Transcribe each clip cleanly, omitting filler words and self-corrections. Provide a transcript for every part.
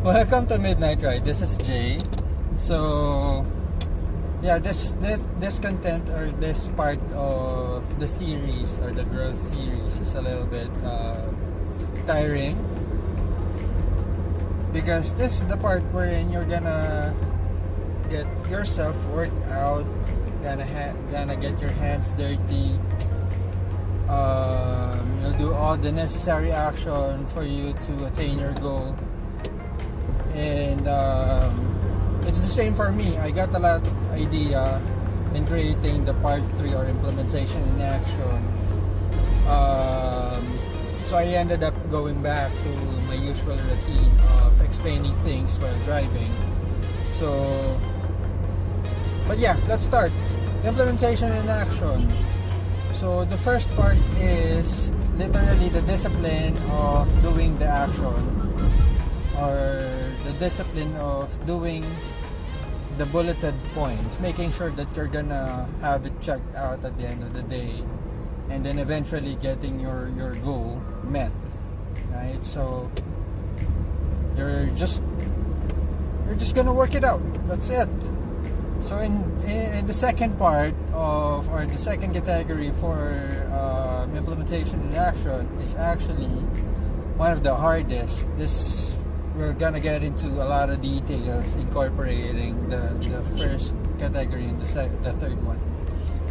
Welcome to Midnight Ride. This is Jay. So, yeah, this content or this part of the series or the growth series is a little bit tiring because this is the part wherein you're gonna get yourself worked out, gonna get your hands dirty. You'll do all the necessary action for you to attain your goal. And it's the same for me. I got a lot of idea in creating the part 3 or implementation in action. So I ended up going back to my usual routine of explaining things while driving. So, but yeah, let's start. Implementation in action. So the first part is literally the discipline of doing the action, or the discipline of doing the bulleted points, making sure that you're gonna have it checked out at the end of the day, and then eventually getting your goal met, right? So you're just gonna work it out. That's it. So in the second part of, or the second category for implementation in action is actually one of the hardest. This, we're gonna get into a lot of details incorporating the first category and the third one.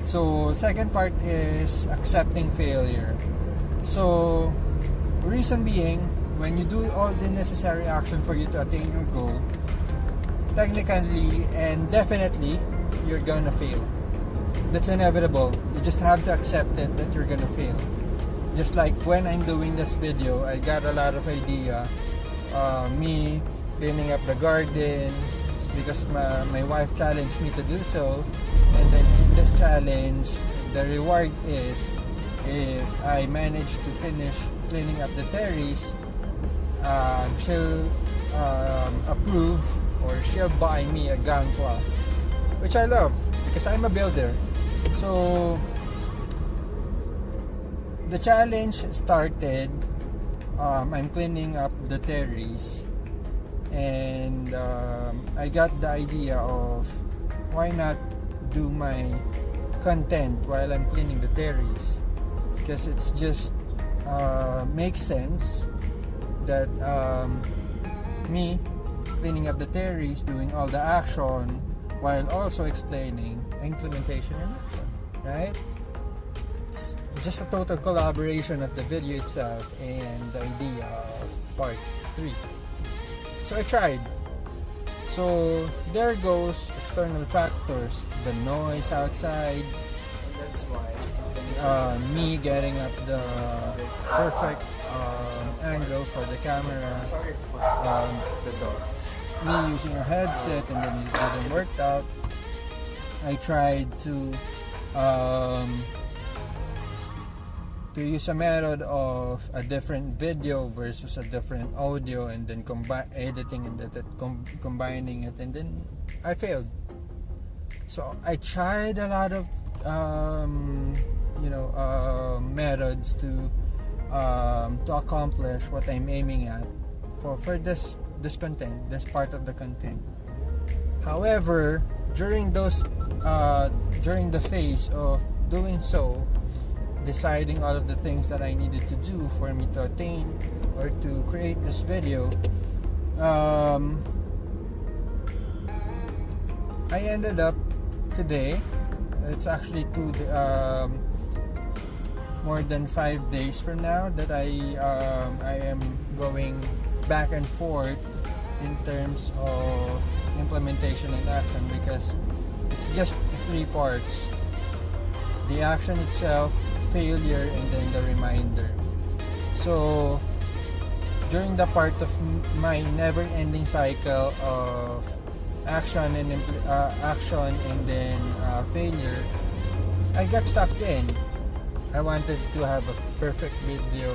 So second part is accepting failure. So reason being, when you do all the necessary action for you to attain your goal, technically and definitely you're gonna fail. That's inevitable. You just have to accept it that you're gonna fail. Just like when I'm doing this video, I got a lot of idea. Me cleaning up the garden because my wife challenged me to do so, and then in this challenge the reward is if I manage to finish cleaning up the terrace, she'll approve, or she'll buy me a gangpla, which I love because I'm a builder. So the challenge started. I'm cleaning up the terrace, and I got the idea of why not do my content while I'm cleaning the terrace, because it's just makes sense that me cleaning up the terrace, doing all the action while also explaining implementation in action, right? It's just a total collaboration of the video itself and the idea of part 3. So I tried. So there goes external factors, the noise outside. That's why me getting up the perfect angle for the camera, the dogs, me using a headset and then it didn't work out. I tried to use a method of a different video versus a different audio, and then editing and combining it, and then I failed. So I tried a lot of methods to accomplish what I'm aiming at for this content, this part of the content. However, during the phase of doing so, deciding all of the things that I needed to do for me to attain or to create this video, I ended up today, it's actually more than 5 days from now that I am going back and forth in terms of implementation and action, because it's just 3 parts: the action itself, failure, and then the reminder. So during the part of my never-ending cycle of action and then failure, I got sucked in. I wanted to have a perfect video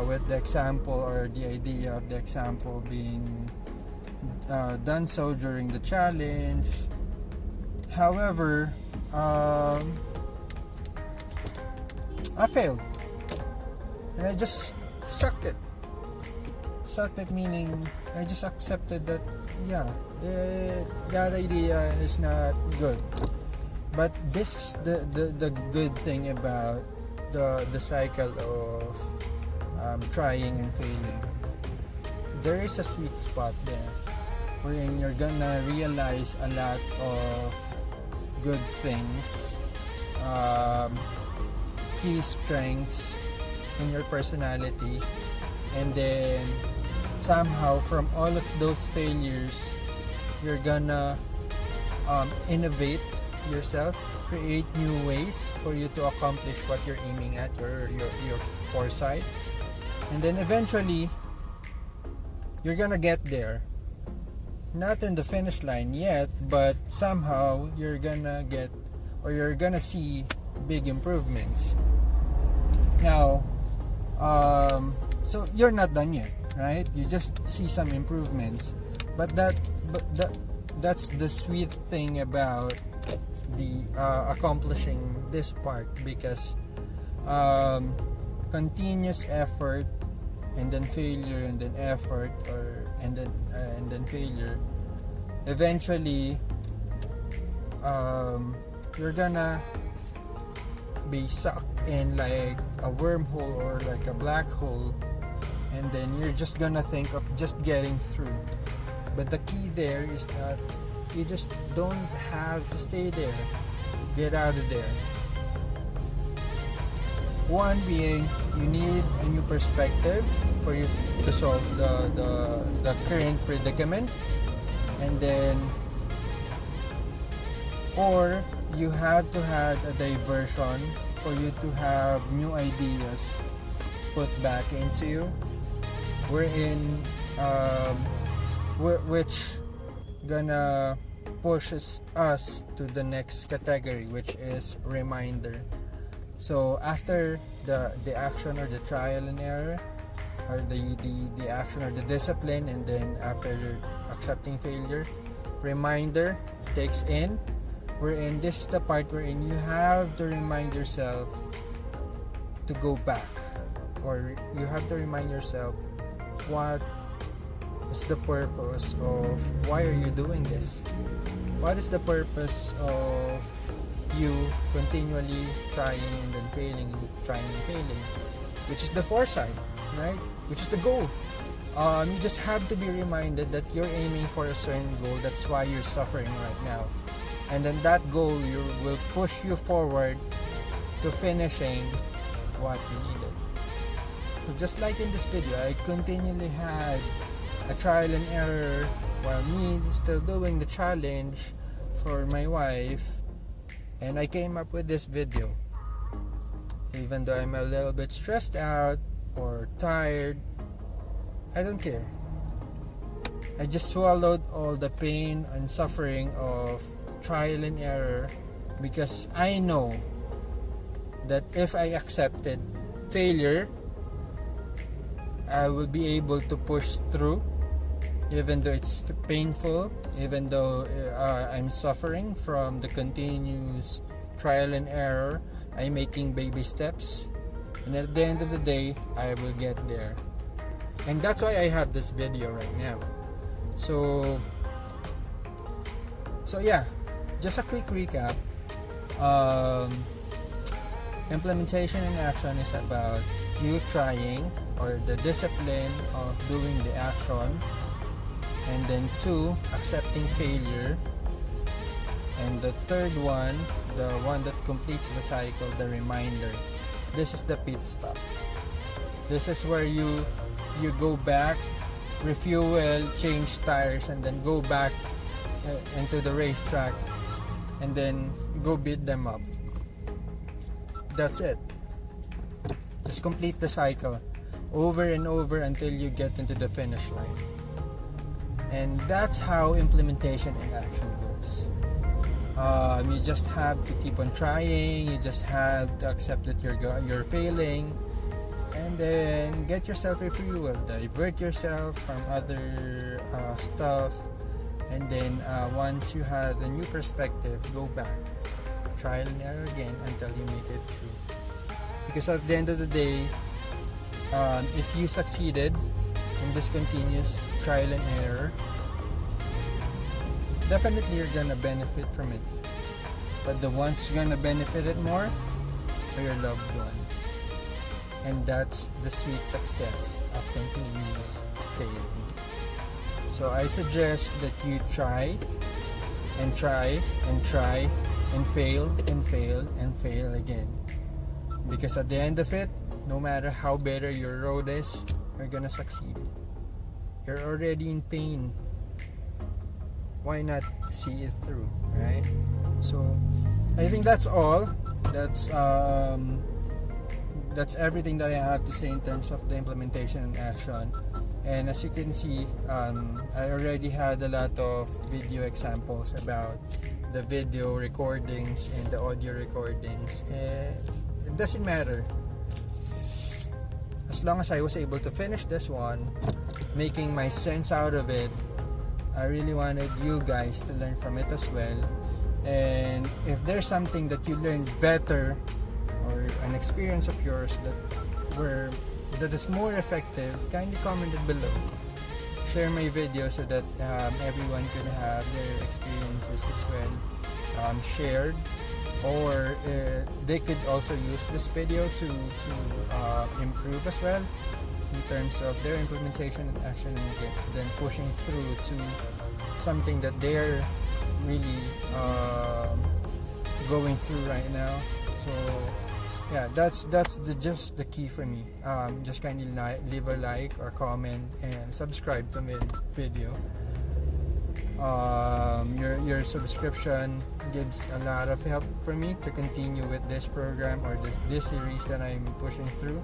with the example, or the idea of the example being done so during the challenge. However, I failed, and I just sucked sucked at meaning I just accepted that, yeah, that idea is not good. But this is the good thing about the cycle of trying and failing. There is a sweet spot there wherein you're gonna realize a lot of good things, key strengths in your personality, and then somehow from all of those failures you're gonna innovate yourself, create new ways for you to accomplish what you're aiming at, your foresight, and then eventually you're gonna get there. Not in the finish line yet, but somehow you're gonna get, or you're gonna see big improvements. Now, so you're not done yet, right? You just see some improvements, but that's the sweet thing about the accomplishing this part, because continuous effort and then failure and then effort, and then failure, eventually you're gonna be sucked in like a wormhole or like a black hole, and then you're just gonna think of just getting through. But the key there is that you just don't have to stay there. Get out of there. One being, you need a new perspective for you to solve the current predicament, and then, or you have to have a diversion for you to have new ideas put back into you, wherein which gonna pushes us to the next category, which is reminder. So after the action or the trial and error, or the action or the discipline, and then after accepting failure, reminder takes in, wherein this is the part wherein you have to remind yourself to go back, or you have to remind yourself what is the purpose of why are you doing this, what is the purpose of you continually trying and then failing, trying and failing, which is the foresight, right? Which is the goal. You just have to be reminded that you're aiming for a certain goal. That's why you're suffering right now, and then that goal will push you forward to finishing what you needed. So just like in this video, I continually had a trial and error while me still doing the challenge for my wife, and I came up with this video. Even though I'm a little bit stressed out or tired, I don't care. I just swallowed all the pain and suffering of trial and error, because I know that if I accepted failure, I will be able to push through, even though it's painful, even though I'm suffering from the continuous trial and error. I'm making baby steps, and at the end of the day, I will get there. And that's why I have this video right now. So yeah, just a quick recap. Implementation and action is about you trying, or the discipline of doing the action, and then 2, accepting failure, and the third one, the one that completes the cycle, the reminder. This is the pit stop. This is where you go back, refuel, change tires, and then go back into the racetrack, and then go beat them up. That's it. Just complete the cycle over and over until you get into the finish line. And that's how implementation and action goes. You just have to keep on trying. You just have to accept that you're failing, and then get yourself refueled, divert yourself from other stuff, and then once you have a new perspective, go back, trial and error again until you make it through. Because at the end of the day, if you succeeded, in this continuous trial and error, definitely you're gonna benefit from it. But the ones gonna benefit it more are your loved ones. And that's the sweet success of continuous failing. So I suggest that you try and try and try and fail and fail and fail again. Because at the end of it, no matter how better your road is, you're gonna succeed. You're already in pain. Why not see it through, right? So I think that's all. That's everything that I have to say in terms of the implementation and action. And as you can see, I already had a lot of video examples about the video recordings and the audio recordings. It doesn't matter. As long as I was able to finish this one, making my sense out of it, I really wanted you guys to learn from it as well. And if there's something that you learned better, or an experience of yours that is more effective, kindly comment it below. Share my video so that everyone could have their experiences as well shared, or they could also use this video to improve as well in terms of their implementation and action, and then pushing through to something that they're really going through right now. So yeah, that's just the key for me. Just kindly leave a like or comment and subscribe to my video. Your subscription gives a lot of help for me to continue with this program or this series that I'm pushing through.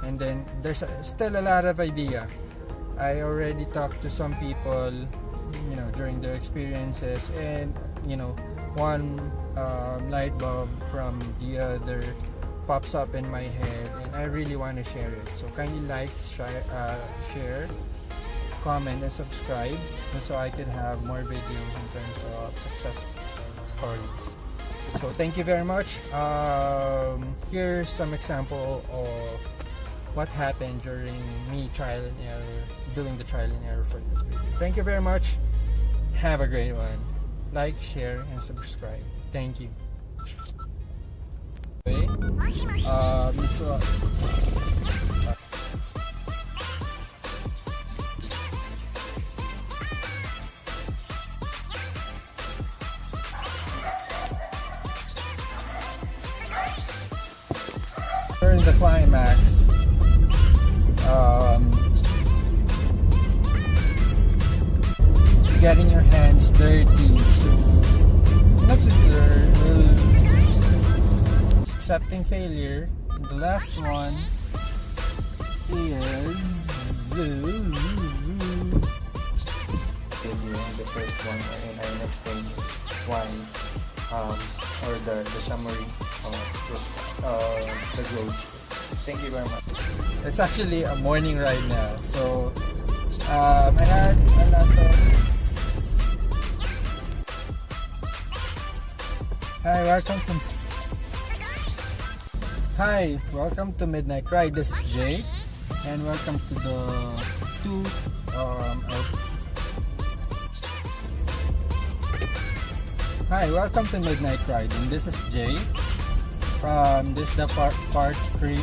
And then there's still a lot of idea. I already talked to some people, during their experiences, and one light bulb from the other pops up in my head, and I really want to share it. So kindly like, share, comment, and subscribe, so I can have more videos in terms of success stories. So thank you very much. Here's some example of what happened during me doing the trial and error for this video. Thank you very much. Have a great one. Like, share, and subscribe. Thank you. During the climax, getting your hands dirty, so not accepting failure. And the last one is the first one, and I'll explain why, or the summary of the growth. Thank you very much. It's actually a morning right now, so I had a lot of. Hi, welcome to Midnight Ride. This is Jay, and welcome to the Hi, welcome to Midnight Ride, and this is Jay. This is the part 3